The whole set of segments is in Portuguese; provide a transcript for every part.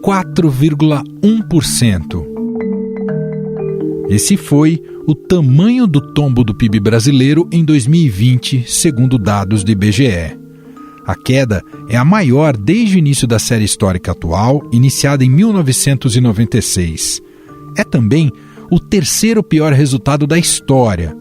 4,1%. Esse foi o tamanho do tombo do PIB brasileiro em 2020, segundo dados do IBGE. A queda é a maior desde o início da série histórica atual, iniciada em 1996. É também o terceiro pior resultado da história.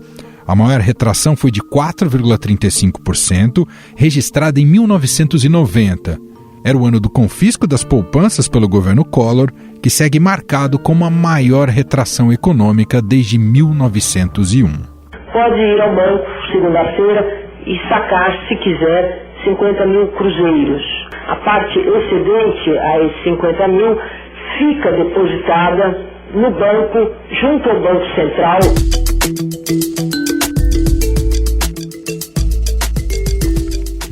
A maior retração foi de 4,35%, registrada em 1990. Era o ano do confisco das poupanças pelo governo Collor, que segue marcado como a maior retração econômica desde 1901. Pode ir ao banco segunda-feira e sacar, se quiser, 50 mil cruzeiros. A parte excedente a esses 50 mil fica depositada no banco, junto ao Banco Central.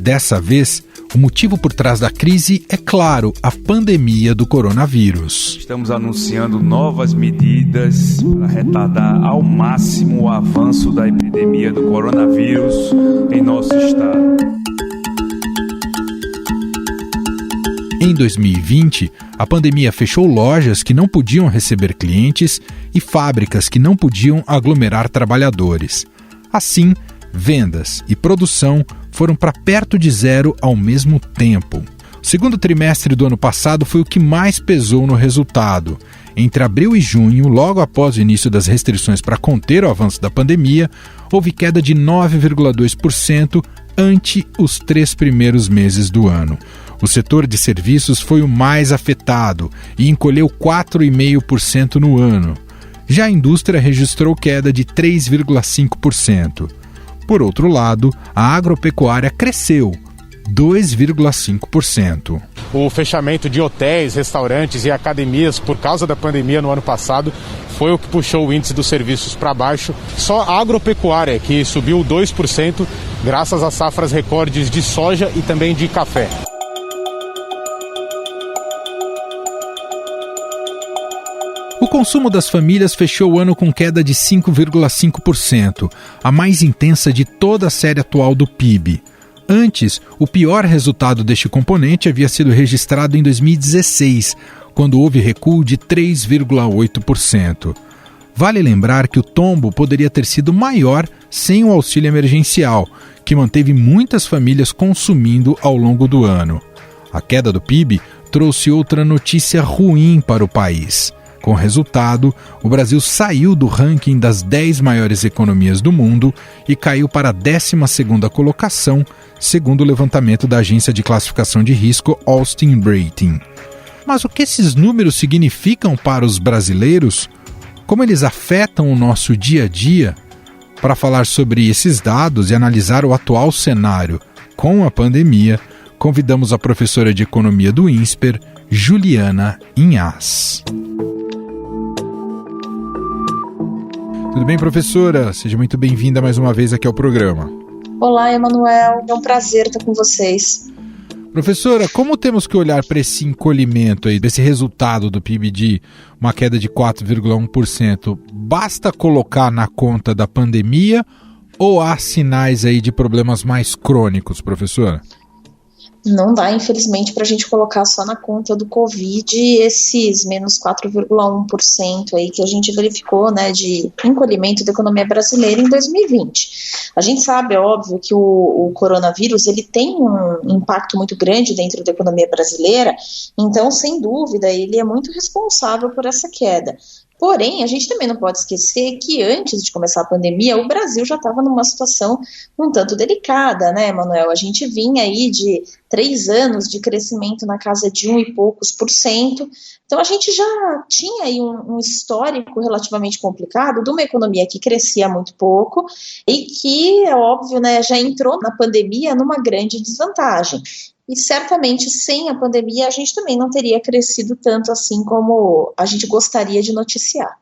Dessa vez, o motivo por trás da crise é, claro, a pandemia do coronavírus. Estamos anunciando novas medidas para retardar ao máximo o avanço da epidemia do coronavírus em nosso estado. Em 2020, a pandemia fechou lojas que não podiam receber clientes e fábricas que não podiam aglomerar trabalhadores. Assim, vendas e produção foram para perto de zero ao mesmo tempo. O segundo trimestre do ano passado foi o que mais pesou no resultado. Entre abril e junho, logo após o início das restrições para conter o avanço da pandemia, houve queda de 9,2% ante os 3 primeiros meses do ano. O setor de serviços foi o mais afetado e encolheu 4,5% no ano. Já a indústria registrou queda de 3,5%. Por outro lado, a agropecuária cresceu 2,5%. O fechamento de hotéis, restaurantes e academias por causa da pandemia no ano passado foi o que puxou o índice dos serviços para baixo. Só a agropecuária, que subiu 2%, graças a safras recordes de soja e também de café. O consumo das famílias fechou o ano com queda de 5,5%, a mais intensa de toda a série atual do PIB. Antes, o pior resultado deste componente havia sido registrado em 2016, quando houve recuo de 3,8%. Vale lembrar que o tombo poderia ter sido maior sem o auxílio emergencial, que manteve muitas famílias consumindo ao longo do ano. A queda do PIB trouxe outra notícia ruim para o país. Com o resultado, o Brasil saiu do ranking das 10 maiores economias do mundo e caiu para a 12ª colocação, segundo o levantamento da agência de classificação de risco Austin Rating. Mas o que esses números significam para os brasileiros? Como eles afetam o nosso dia a dia? Para falar sobre esses dados e analisar o atual cenário com a pandemia, convidamos a professora de economia do INSPER, Juliana Inhas. Tudo bem, professora? Seja muito bem-vinda mais uma vez aqui ao programa. Olá, Emanuel. É um prazer estar com vocês. Professora, como temos que olhar para esse encolhimento aí, desse resultado do PIB de uma queda de 4,1%? Basta colocar na conta da pandemia ou há sinais aí de problemas mais crônicos, professora? Não dá, infelizmente, para a gente colocar só na conta do Covid esses menos 4,1% aí que a gente verificou, né, de encolhimento da economia brasileira em 2020. A gente sabe, é óbvio, que o coronavírus ele tem um impacto muito grande dentro da economia brasileira, então, sem dúvida, ele é muito responsável por essa queda. Porém, a gente também não pode esquecer que antes de começar a pandemia, o Brasil já estava numa situação um tanto delicada, né, Manuel? A gente vinha aí de 3 anos de crescimento na casa de 1 e poucos %. Então, a gente já tinha aí um histórico relativamente complicado de uma economia que crescia muito pouco e que, é óbvio, né, já entrou na pandemia numa grande desvantagem. E certamente sem a pandemia a gente também não teria crescido tanto assim como a gente gostaria de noticiar.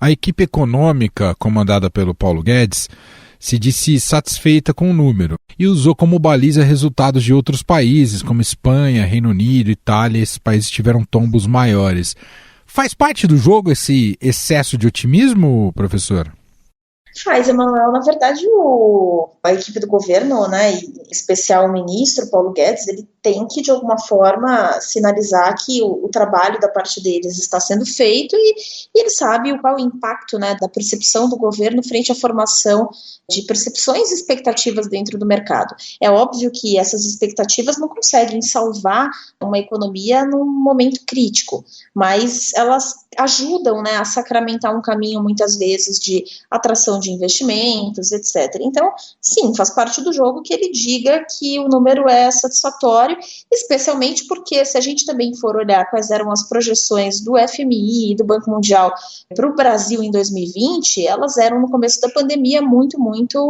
A equipe econômica, comandada pelo Paulo Guedes, se disse satisfeita com o número e usou como baliza resultados de outros países, como Espanha, Reino Unido, Itália. Esses países tiveram tombos maiores. Faz parte do jogo esse excesso de otimismo, professor? Faz, Emanuel. Na verdade, a equipe do governo, né, especial o ministro Paulo Guedes, ele tem que, de alguma forma, sinalizar que o trabalho da parte deles está sendo feito e ele sabe qual é o impacto, né, da percepção do governo frente à formação de percepções e expectativas dentro do mercado. É óbvio que essas expectativas não conseguem salvar uma economia num momento crítico, mas elas ajudam, né, a sacramentar um caminho, muitas vezes, de atração de investimentos, etc. Então, sim, faz parte do jogo que ele diga que o número é satisfatório, especialmente porque, se a gente também for olhar quais eram as projeções do FMI e do Banco Mundial para o Brasil em 2020, elas eram, no começo da pandemia, muito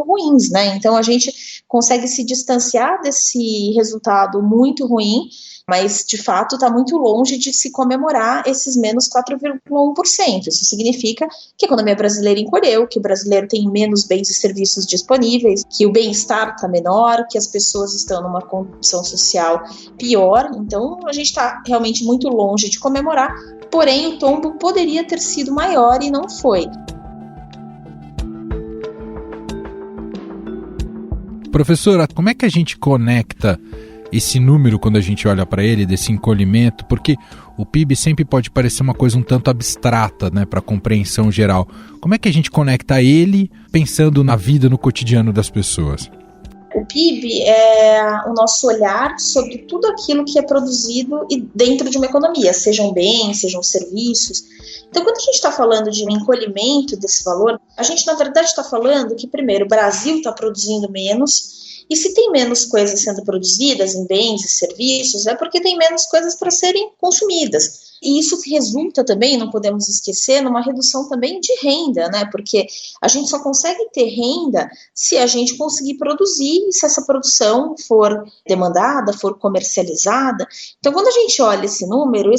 ruins, né? Então, a gente consegue se distanciar desse resultado muito ruim, mas, de fato, está muito longe de se comemorar esses menos 4,1%. Isso significa que a economia brasileira encolheu, que o brasileiro tem menos bens e serviços disponíveis, que o bem-estar está menor, que as pessoas estão numa condição social pior. Então, a gente está realmente muito longe de comemorar, porém, o tombo poderia ter sido maior e não foi. Professora, como é que a gente conecta esse número quando a gente olha para ele, desse encolhimento? Porque o PIB sempre pode parecer uma coisa um tanto abstrata, né, para a compreensão geral. Como é que a gente conecta ele pensando na vida, no cotidiano das pessoas? O PIB é o nosso olhar sobre tudo aquilo que é produzido dentro de uma economia, sejam bens, sejam serviços. Então, quando a gente está falando de um encolhimento desse valor, a gente, na verdade, está falando que, primeiro, o Brasil está produzindo menos, e se tem menos coisas sendo produzidas em bens e serviços, é porque tem menos coisas para serem consumidas. E isso resulta também, não podemos esquecer, numa redução também de renda, né? Porque a gente só consegue ter renda se a gente conseguir produzir e se essa produção for demandada, for comercializada. Então, quando a gente olha esse número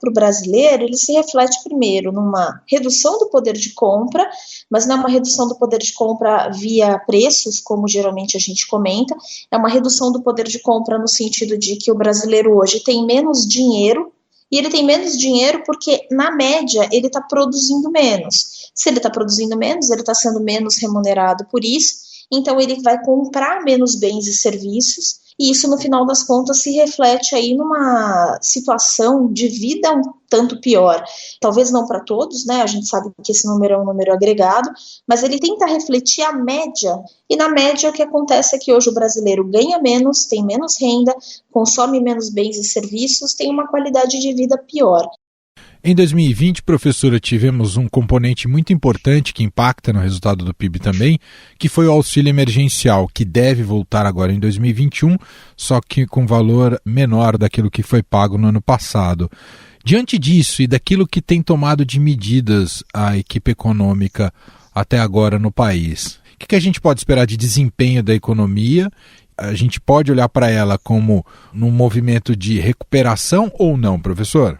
para o brasileiro, ele se reflete primeiro numa redução do poder de compra, mas não é uma redução do poder de compra via preços, como geralmente a gente comenta, é uma redução do poder de compra no sentido de que o brasileiro hoje tem menos dinheiro. E ele tem menos dinheiro porque, na média, ele está produzindo menos. Se ele está produzindo menos, ele está sendo menos remunerado por isso, então ele vai comprar menos bens e serviços, e isso, no final das contas, se reflete aí numa situação de vida um tanto pior. Talvez não para todos, né? A gente sabe que esse número é um número agregado, mas ele tenta refletir a média, e na média o que acontece é que hoje o brasileiro ganha menos, tem menos renda, consome menos bens e serviços, tem uma qualidade de vida pior. Em 2020, professora, tivemos um componente muito importante que impacta no resultado do PIB também, que foi o auxílio emergencial, que deve voltar agora em 2021, só que com valor menor daquilo que foi pago no ano passado. Diante disso e daquilo que tem tomado de medidas a equipe econômica até agora no país, o que a gente pode esperar de desempenho da economia? A gente pode olhar para ela como num movimento de recuperação ou não, professor?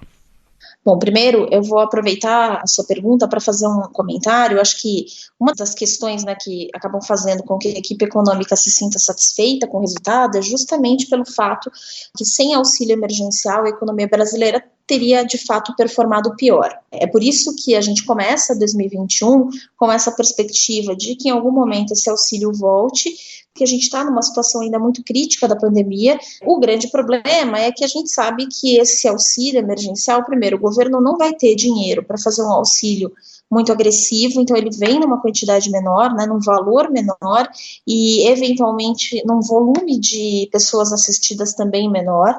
Bom, primeiro eu vou aproveitar a sua pergunta para fazer um comentário. Eu acho que uma das questões, né, que acabam fazendo com que a equipe econômica se sinta satisfeita com o resultado é justamente pelo fato que, sem auxílio emergencial, a economia brasileira teria, de fato, performado pior. É por isso que a gente começa 2021 com essa perspectiva de que, em algum momento, esse auxílio volte, que a gente está numa situação ainda muito crítica da pandemia. O grande problema é que a gente sabe que esse auxílio emergencial, primeiro, o governo não vai ter dinheiro para fazer um auxílio muito agressivo, então ele vem numa quantidade menor, né, num valor menor e, eventualmente, num volume de pessoas assistidas também menor.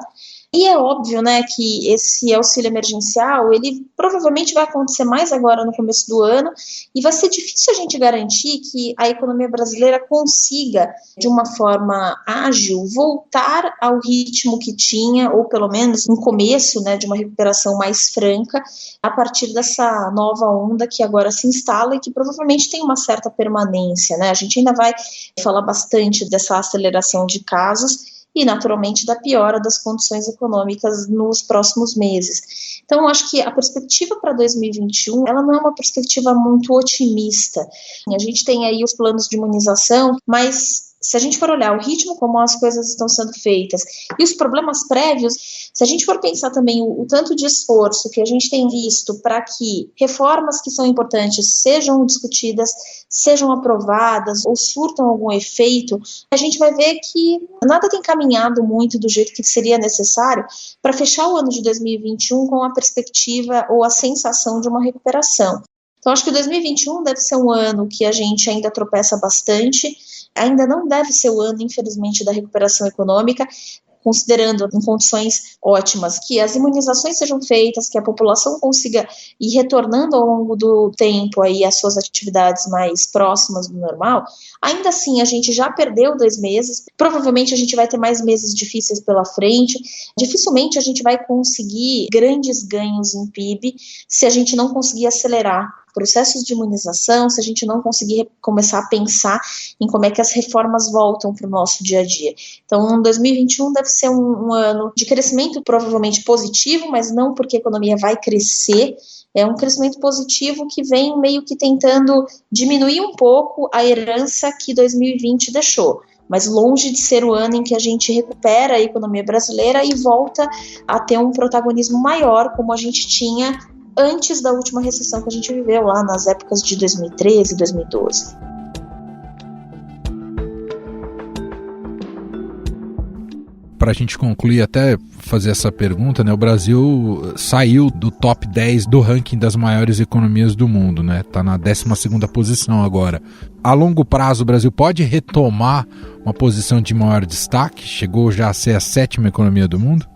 E é óbvio, né, que esse auxílio emergencial, ele provavelmente vai acontecer mais agora no começo do ano, e vai ser difícil a gente garantir que a economia brasileira consiga, de uma forma ágil, voltar ao ritmo que tinha, ou pelo menos um começo, né, de uma recuperação mais franca, a partir dessa nova onda que agora se instala e que provavelmente tem uma certa permanência, né? A gente ainda vai falar bastante dessa aceleração de casos, e, naturalmente, da piora das condições econômicas nos próximos meses. Então, acho que a perspectiva para 2021, ela não é uma perspectiva muito otimista. A gente tem aí os planos de imunização, mas se a gente for olhar o ritmo como as coisas estão sendo feitas e os problemas prévios, se a gente for pensar também o tanto de esforço que a gente tem visto para que reformas que são importantes sejam discutidas, sejam aprovadas ou surtam algum efeito, a gente vai ver que nada tem caminhado muito do jeito que seria necessário para fechar o ano de 2021 com a perspectiva ou a sensação de uma recuperação. Então, acho que 2021 deve ser um ano que a gente ainda tropeça bastante, ainda não deve ser o ano, infelizmente, da recuperação econômica, considerando em condições ótimas que as imunizações sejam feitas, que a população consiga ir retornando ao longo do tempo aí às suas atividades mais próximas do normal. Ainda assim, a gente já perdeu 2 meses, provavelmente a gente vai ter mais meses difíceis pela frente, dificilmente a gente vai conseguir grandes ganhos em PIB se a gente não conseguir acelerar processos de imunização, se a gente não conseguir começar a pensar em como é que as reformas voltam para o nosso dia a dia. Então, 2021 deve ser um ano de crescimento provavelmente positivo, mas não porque a economia vai crescer, é um crescimento positivo que vem meio que tentando diminuir um pouco a herança que 2020 deixou, mas longe de ser o ano em que a gente recupera a economia brasileira e volta a ter um protagonismo maior, como a gente tinha antes da última recessão que a gente viveu lá nas épocas de 2013 e 2012. Para a gente concluir, até fazer essa pergunta, né? O Brasil saiu do top 10 do ranking das maiores economias do mundo, né? Está na 12ª posição agora. A longo prazo, o Brasil pode retomar uma posição de maior destaque? Chegou já a ser a 7ª economia do mundo?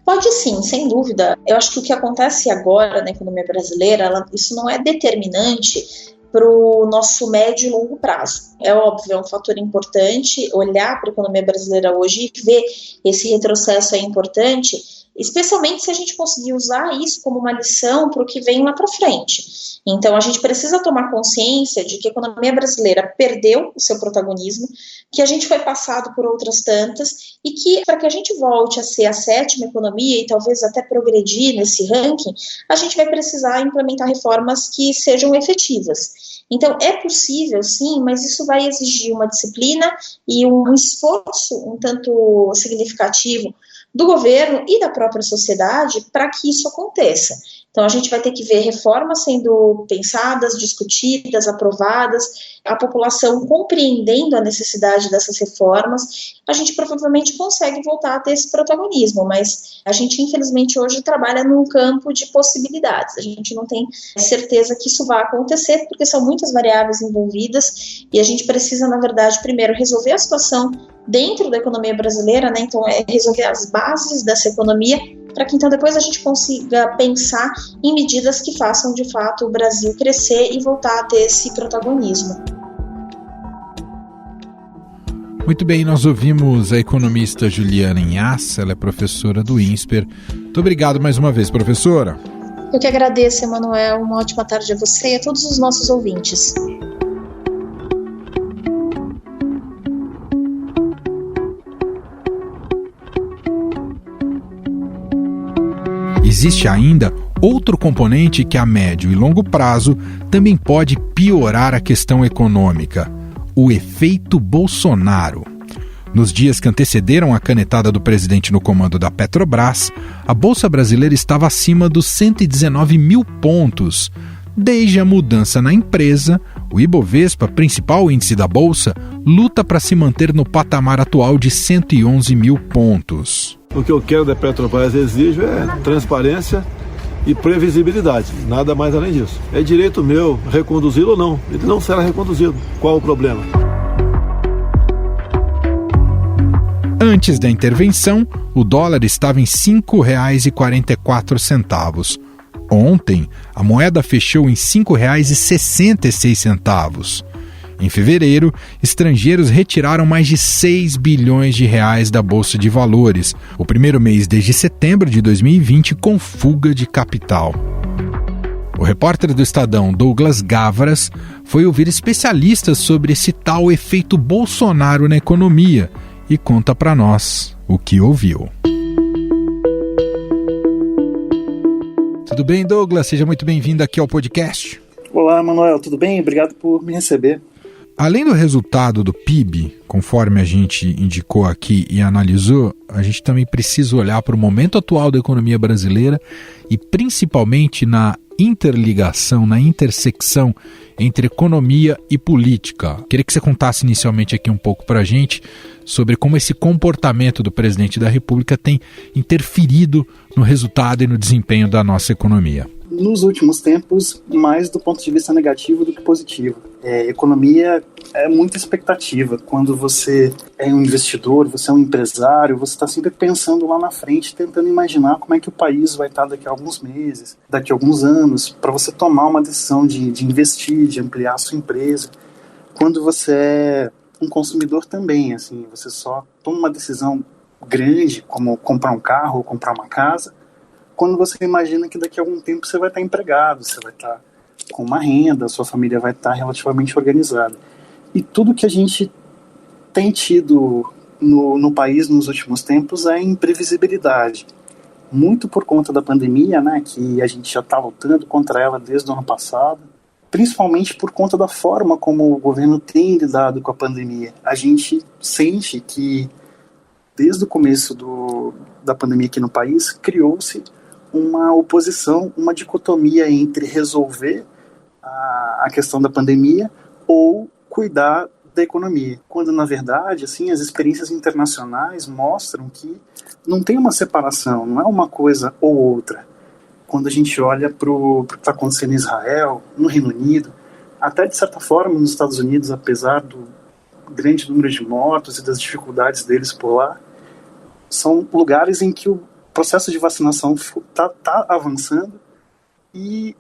Pode sim, sem dúvida. Eu acho que o que acontece agora na economia brasileira, isso não é determinante para o nosso médio e longo prazo. É óbvio, é um fator importante, olhar para a economia brasileira hoje e ver esse retrocesso é importante, especialmente se a gente conseguir usar isso como uma lição para o que vem lá para frente. Então, a gente precisa tomar consciência de que a economia brasileira perdeu o seu protagonismo, que a gente foi passado por outras tantas e que, para que a gente volte a ser a 7ª economia e talvez até progredir nesse ranking, a gente vai precisar implementar reformas que sejam efetivas. Então, é possível, sim, mas isso vai exigir uma disciplina e um esforço um tanto significativo do governo e da própria sociedade para que isso aconteça. Então, a gente vai ter que ver reformas sendo pensadas, discutidas, aprovadas, a população compreendendo a necessidade dessas reformas, a gente provavelmente consegue voltar a ter esse protagonismo, mas a gente, infelizmente, hoje trabalha num campo de possibilidades. A gente não tem certeza que isso vai acontecer, porque são muitas variáveis envolvidas e a gente precisa, na verdade, primeiro resolver a situação dentro da economia brasileira, né? Então, resolver as bases dessa economia, para que então depois a gente consiga pensar em medidas que façam de fato o Brasil crescer e voltar a ter esse protagonismo. Muito bem, nós ouvimos a economista Juliana Inhace, ela é professora do INSPER. Muito obrigado mais uma vez, professora. Eu que agradeço, Emanuel. Uma ótima tarde a você e a todos os nossos ouvintes. Existe ainda outro componente que a médio e longo prazo também pode piorar a questão econômica: o efeito Bolsonaro. Nos dias que antecederam a canetada do presidente no comando da Petrobras, a Bolsa Brasileira estava acima dos 119 mil pontos. Desde a mudança na empresa, o Ibovespa, principal índice da Bolsa, luta para se manter no patamar atual de 111 mil pontos. O que eu quero da Petrobras, exijo transparência e previsibilidade, nada mais além disso. É direito meu reconduzi-lo ou não, ele não será reconduzido. Qual o problema? Antes da intervenção, o dólar estava em R$ 5,44. Ontem, a moeda fechou em R$ 5,66. Em fevereiro, estrangeiros retiraram mais de 6 bilhões de reais da Bolsa de Valores, o primeiro mês desde setembro de 2020 com fuga de capital. O repórter do Estadão, Douglas Gavaras, foi ouvir especialistas sobre esse tal efeito Bolsonaro na economia e conta para nós o que ouviu. Tudo bem, Douglas? Seja muito bem-vindo aqui ao podcast. Olá, Manuel, tudo bem? Obrigado por me receber. Além do resultado do PIB, conforme a gente indicou aqui e analisou, a gente também precisa olhar para o momento atual da economia brasileira e principalmente na interligação, na intersecção entre economia e política. Queria que você contasse inicialmente aqui um pouco para a gente sobre como esse comportamento do presidente da República tem interferido no resultado e no desempenho da nossa economia. Nos últimos tempos, mais do ponto de vista negativo do que positivo. Economia é muita expectativa. Quando você é um investidor, você é um empresário, você está sempre pensando lá na frente, tentando imaginar como é que o país vai estar daqui a alguns meses, daqui a alguns anos, para você tomar uma decisão de investir, de ampliar a sua empresa. Quando você é um consumidor também, assim, você só toma uma decisão grande, como comprar um carro ou comprar uma casa, quando você imagina que daqui a algum tempo você vai estar empregado, você vai estar com uma renda, a sua família vai estar relativamente organizada. E tudo que a gente tem tido no país nos últimos tempos é imprevisibilidade. Muito por conta da pandemia, né, que a gente já está lutando contra ela desde o ano passado, principalmente por conta da forma como o governo tem lidado com a pandemia. A gente sente que, desde o começo da pandemia aqui no país, criou-se uma oposição, uma dicotomia entre resolver a questão da pandemia ou cuidar da economia, quando na verdade assim, as experiências internacionais mostram que não tem uma separação, não é uma coisa ou outra. Quando a gente olha para o que está acontecendo em Israel, no Reino Unido, até de certa forma nos Estados Unidos, apesar do grande número de mortos e das dificuldades deles por lá, são lugares em que o processo de vacinação está avançando e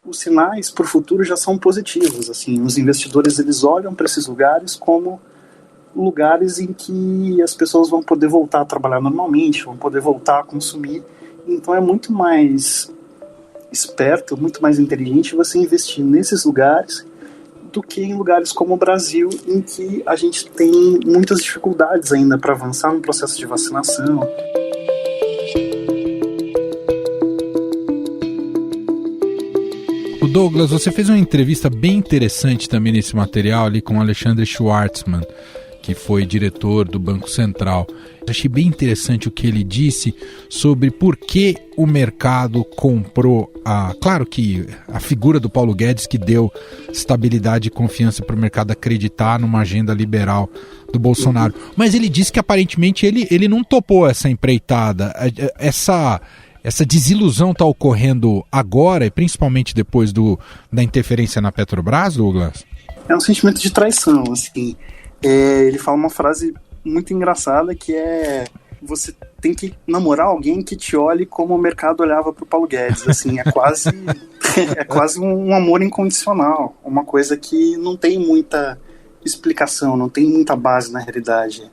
os sinais para o futuro já são positivos. Assim, os investidores eles olham para esses lugares como lugares em que as pessoas vão poder voltar a trabalhar normalmente, vão poder voltar a consumir. Então é muito mais esperto, muito mais inteligente você investir nesses lugares do que em lugares como o Brasil, em que a gente tem muitas dificuldades ainda para avançar no processo de vacinação. Douglas, você fez uma entrevista bem interessante também nesse material ali com o Alexandre Schwartzman, que foi diretor do Banco Central. Eu achei bem interessante o que ele disse sobre por que o mercado comprou claro que a figura do Paulo Guedes que deu estabilidade e confiança para o mercado acreditar numa agenda liberal do Bolsonaro. Mas ele disse que aparentemente ele não topou essa empreitada. Essa desilusão está ocorrendo agora, e principalmente depois da interferência na Petrobras, Douglas? É um sentimento de traição, assim. Ele fala uma frase muito engraçada que é: você tem que namorar alguém que te olhe como o mercado olhava para o Paulo Guedes. Assim, é quase um amor incondicional, uma coisa que não tem muita explicação, não tem muita base na realidade.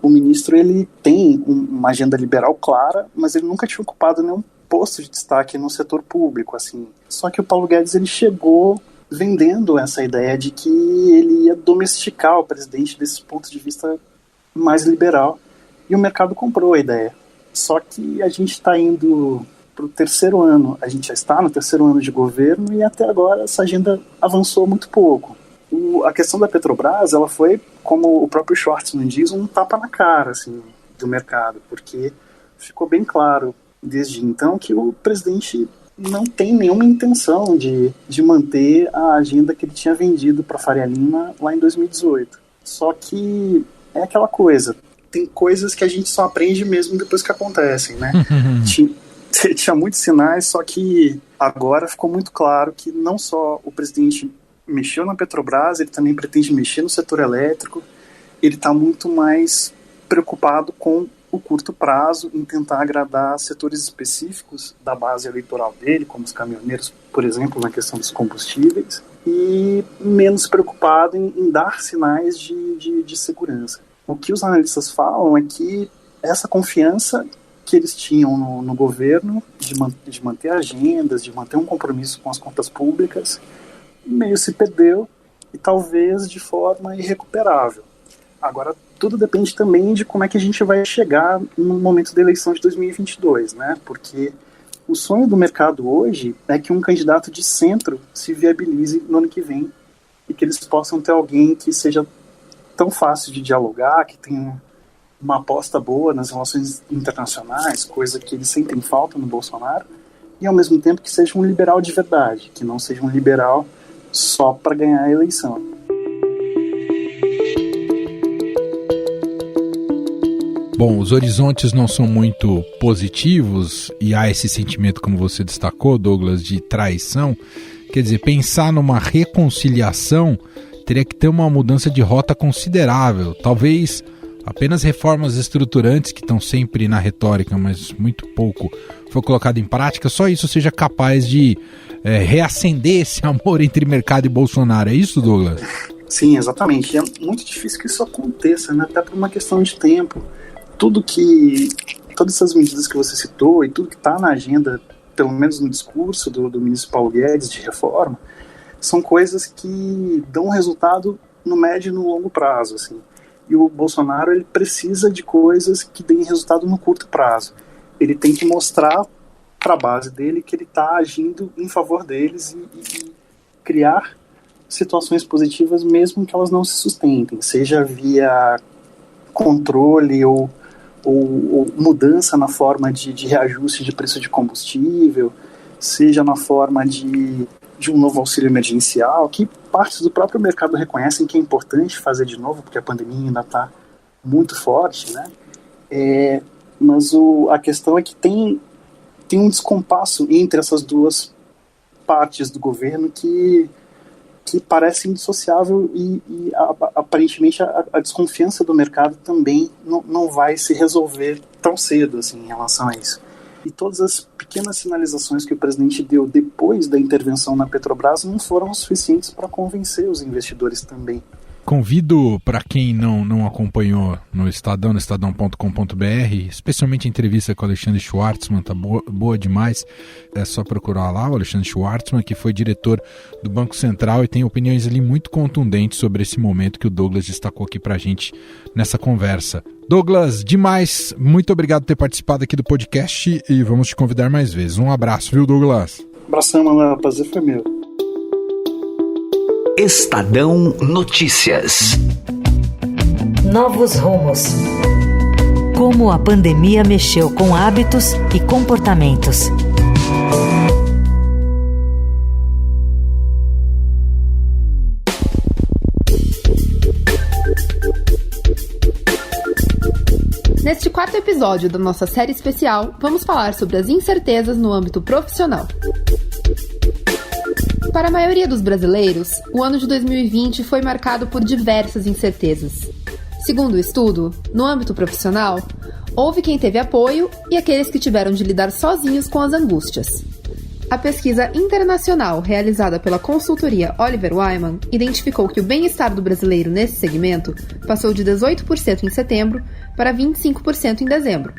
O ministro ele tem uma agenda liberal clara, mas ele nunca tinha ocupado nenhum posto de destaque no setor público, assim. Só que o Paulo Guedes ele chegou vendendo essa ideia de que ele ia domesticar o presidente desse ponto de vista mais liberal, e o mercado comprou a ideia. Só que a gente está indo para o terceiro ano, a gente já está no terceiro ano de governo e até agora essa agenda avançou muito pouco. A questão da Petrobras, ela foi, como o próprio Schwartzman diz, um tapa na cara assim, do mercado, porque ficou bem claro desde então que o presidente não tem nenhuma intenção de manter a agenda que ele tinha vendido para a Faria Lima lá em 2018. Só que é aquela coisa, tem coisas que a gente só aprende mesmo depois que acontecem, né? Tinha muitos sinais, só que agora ficou muito claro que não só o presidente mexeu na Petrobras, ele também pretende mexer no setor elétrico, ele está muito mais preocupado com o curto prazo, em tentar agradar setores específicos da base eleitoral dele, como os caminhoneiros, por exemplo, na questão dos combustíveis, e menos preocupado em dar sinais de segurança. O que os analistas falam é que essa confiança que eles tinham no governo, de manter agendas, de manter um compromisso com as contas públicas, meio se perdeu e talvez de forma irrecuperável. Agora, tudo depende também de como é que a gente vai chegar no momento da eleição de 2022, né? Porque o sonho do mercado hoje é que um candidato de centro se viabilize no ano que vem e que eles possam ter alguém que seja tão fácil de dialogar, que tenha uma aposta boa nas relações internacionais, coisa que eles sentem falta no Bolsonaro, e ao mesmo tempo que seja um liberal de verdade, que não seja um liberal só para ganhar a eleição. Bom, os horizontes não são muito positivos e há esse sentimento, como você destacou, Douglas, de traição. Quer dizer, pensar numa reconciliação teria que ter uma mudança de rota considerável. Talvez apenas reformas estruturantes, que estão sempre na retórica, mas muito pouco foi colocado em prática, só isso seja capaz de reacender esse amor entre mercado e Bolsonaro. É isso, Douglas? Sim, exatamente. É muito difícil que isso aconteça, né? Até por uma questão de tempo. Todas essas medidas que você citou e tudo que está na agenda, pelo menos no discurso do ministro Paulo Guedes de reforma, são coisas que dão resultado no médio e no longo prazo, assim. E o Bolsonaro, ele precisa de coisas que deem resultado no curto prazo. Ele tem que mostrar para a base dele que ele está agindo em favor deles e criar situações positivas mesmo que elas não se sustentem, seja via controle ou mudança na forma de reajuste de preço de combustível, seja na forma de um novo auxílio emergencial, que partes do próprio mercado reconhecem que é importante fazer de novo, porque a pandemia ainda está muito forte, né? Mas a questão é que tem um descompasso entre essas duas partes do governo que parece indissociável e aparentemente a desconfiança do mercado também não vai se resolver tão cedo assim, em relação a isso. E todas as pequenas sinalizações que o presidente deu depois da intervenção na Petrobras não foram suficientes para convencer os investidores também. Convido para quem não acompanhou no Estadão, no estadão.com.br, especialmente a entrevista com o Alexandre Schwartzman, tá boa demais, é só procurar lá o Alexandre Schwartzman, que foi diretor do Banco Central e tem opiniões ali muito contundentes sobre esse momento que o Douglas destacou aqui para a gente nessa conversa. Douglas, demais, muito obrigado por ter participado aqui do podcast e vamos te convidar mais vezes. Um abraço, viu, Douglas? Abração, Manuel, prazer foi meu. Estadão Notícias. Novos rumos. Como a pandemia mexeu com hábitos e comportamentos. Neste quarto episódio da nossa série especial, vamos falar sobre as incertezas no âmbito profissional. Para a maioria dos brasileiros, o ano de 2020 foi marcado por diversas incertezas. Segundo o estudo, no âmbito profissional, houve quem teve apoio e aqueles que tiveram de lidar sozinhos com as angústias. A pesquisa internacional realizada pela consultoria Oliver Wyman identificou que o bem-estar do brasileiro nesse segmento passou de 18% em setembro para 25% em dezembro.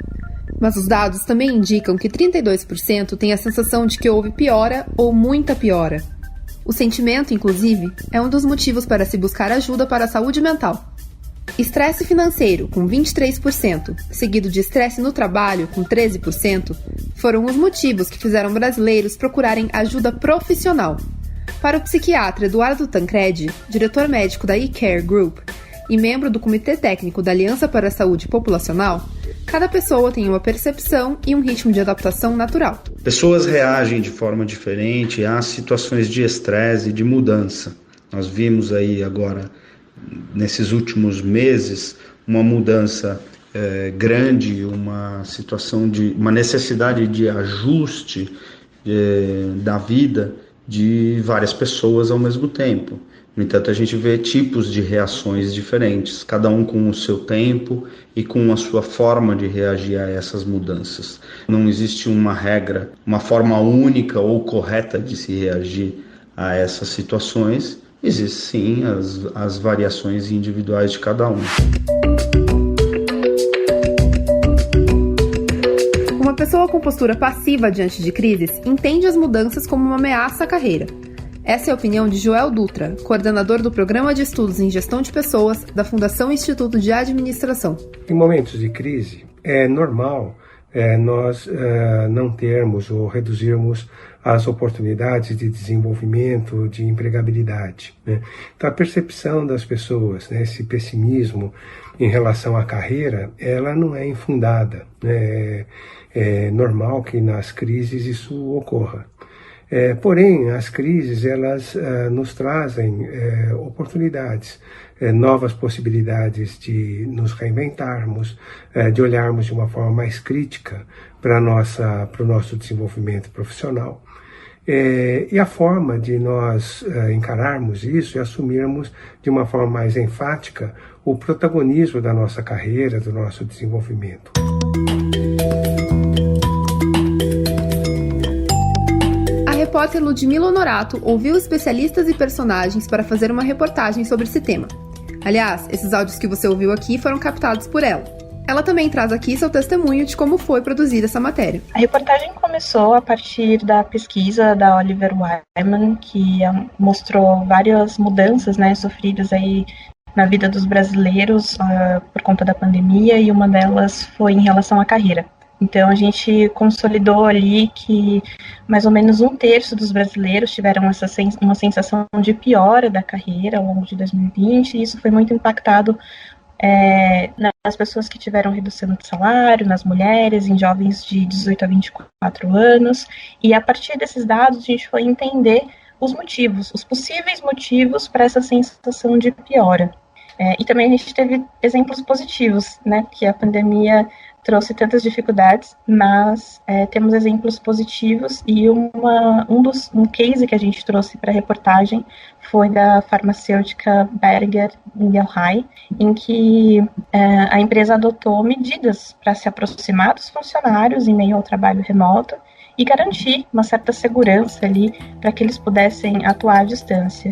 Mas os dados também indicam que 32% têm a sensação de que houve piora ou muita piora. O sentimento, inclusive, é um dos motivos para se buscar ajuda para a saúde mental. Estresse financeiro, com 23%, seguido de estresse no trabalho, com 13%, foram os motivos que fizeram brasileiros procurarem ajuda profissional. Para o psiquiatra Eduardo Tancredi, diretor médico da eCare Group e membro do Comitê Técnico da Aliança para a Saúde Populacional, cada pessoa tem uma percepção e um ritmo de adaptação natural. Pessoas reagem de forma diferente a situações de estresse e de mudança. Nós vimos aí agora, nesses últimos meses, uma mudança grande, uma situação de uma necessidade de ajuste da vida de várias pessoas ao mesmo tempo. No entanto, a gente vê tipos de reações diferentes, cada um com o seu tempo e com a sua forma de reagir a essas mudanças. Não existe uma regra, uma forma única ou correta de se reagir a essas situações. Existem sim as variações individuais de cada um. Uma pessoa com postura passiva diante de crises entende as mudanças como uma ameaça à carreira. Essa é a opinião de Joel Dutra, coordenador do Programa de Estudos em Gestão de Pessoas da Fundação Instituto de Administração. Em momentos de crise, é normal nós não termos ou reduzirmos as oportunidades de desenvolvimento, de empregabilidade, né? Então a percepção das pessoas, né, esse pessimismo em relação à carreira, ela não é infundada, né? É normal que nas crises isso ocorra. Porém, as crises elas nos trazem oportunidades, novas possibilidades de nos reinventarmos, de olharmos de uma forma mais crítica para o nosso desenvolvimento profissional. E a forma de nós encararmos isso e assumirmos de uma forma mais enfática o protagonismo da nossa carreira, do nosso desenvolvimento. A repórter Ludmila Honorato ouviu especialistas e personagens para fazer uma reportagem sobre esse tema. Aliás, esses áudios que você ouviu aqui foram captados por ela. Ela também traz aqui seu testemunho de como foi produzida essa matéria. A reportagem começou a partir da pesquisa da Oliver Wyman, que mostrou várias mudanças, né, sofridas aí na vida dos brasileiros por conta da pandemia, e uma delas foi em relação à carreira. Então a gente consolidou ali que mais ou menos 1/3 dos brasileiros tiveram uma sensação de piora da carreira ao longo de 2020, e isso foi muito impactado nas pessoas que tiveram redução de salário, nas mulheres, em jovens de 18 a 24 anos, e a partir desses dados a gente foi entender os motivos, os possíveis motivos para essa sensação de piora. E também a gente teve exemplos positivos, né, que a pandemia trouxe tantas dificuldades, mas temos exemplos positivos, e um case que a gente trouxe para a reportagem foi da farmacêutica Boehringer Ingelheim, em que a empresa adotou medidas para se aproximar dos funcionários em meio ao trabalho remoto e garantir uma certa segurança ali para que eles pudessem atuar à distância.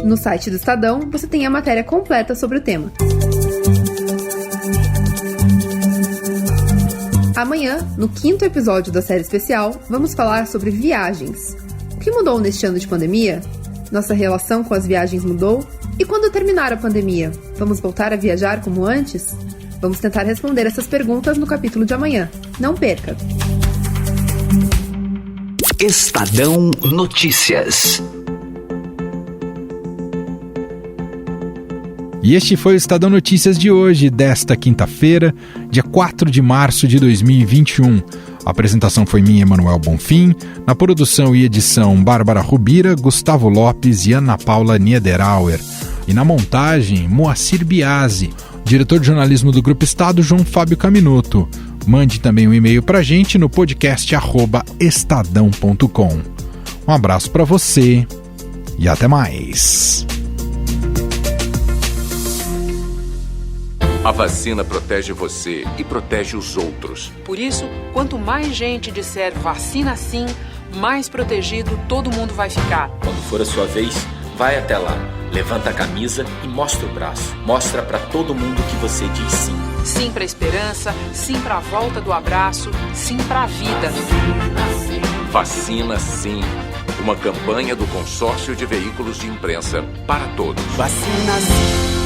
No site do Estadão, você tem a matéria completa sobre o tema. Amanhã, no 5º episódio da série especial, vamos falar sobre viagens. O que mudou neste ano de pandemia? Nossa relação com as viagens mudou? E quando terminar a pandemia, vamos voltar a viajar como antes? Vamos tentar responder essas perguntas no capítulo de amanhã. Não perca! Estadão Notícias. E este foi o Estadão Notícias de hoje, desta quinta-feira, dia 4 de março de 2021. A apresentação foi minha, Emanuel Bonfim. Na produção e edição, Bárbara Rubira, Gustavo Lopes e Ana Paula Niederauer. E na montagem, Moacir Biasi. Diretor de jornalismo do Grupo Estado, João Fábio Caminuto. Mande também um e-mail pra gente no podcast @estadão.com. Um abraço para você e até mais. A vacina protege você e protege os outros. Por isso, quanto mais gente disser vacina sim, mais protegido todo mundo vai ficar. Quando for a sua vez, vai até lá, levanta a camisa e mostra o braço. Mostra pra todo mundo que você diz sim. Sim pra esperança, sim pra volta do abraço, sim pra vida. Vacina sim. Uma campanha do Consórcio de Veículos de Imprensa para Todos. Vacina sim.